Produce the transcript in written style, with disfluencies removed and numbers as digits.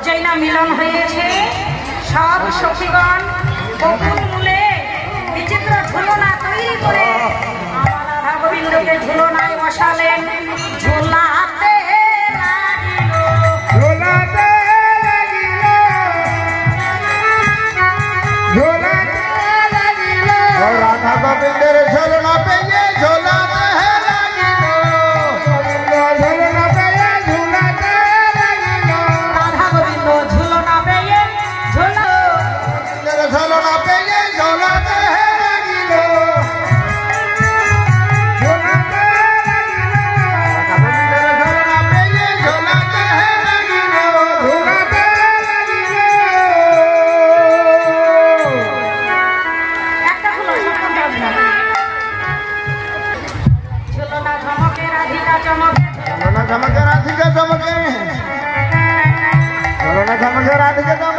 যেই না মিলন হয়েছে সব সখীগণ বকুল মূলে বিচিত্র ঝুলনা তৈরি করে আমার রাধা গোবিন্দকে ঝুলনায় বসালেন। ঝুলাতে লাগিল ঝোলাতে লাগিল ঝোলাতে লাগিল রাধা গোবিন্দের ঝোলনা পেয়ে ঝোলাতে লাগিল ঝোলনা পেয়ে ঝোলাতে লাগিল রাধা গোবিন্দ ঝুলনা পেয়ে ঝোলনা পেয়ে ঝোলাতে লাগিল ঝোলাতে একটা হলো ঝুলনা ঝমকে রাধিকা চমকে ঝোলনা ঝমকে রাধিকা চমকে ঝোলনা ঝমকে রাধিকা চমকে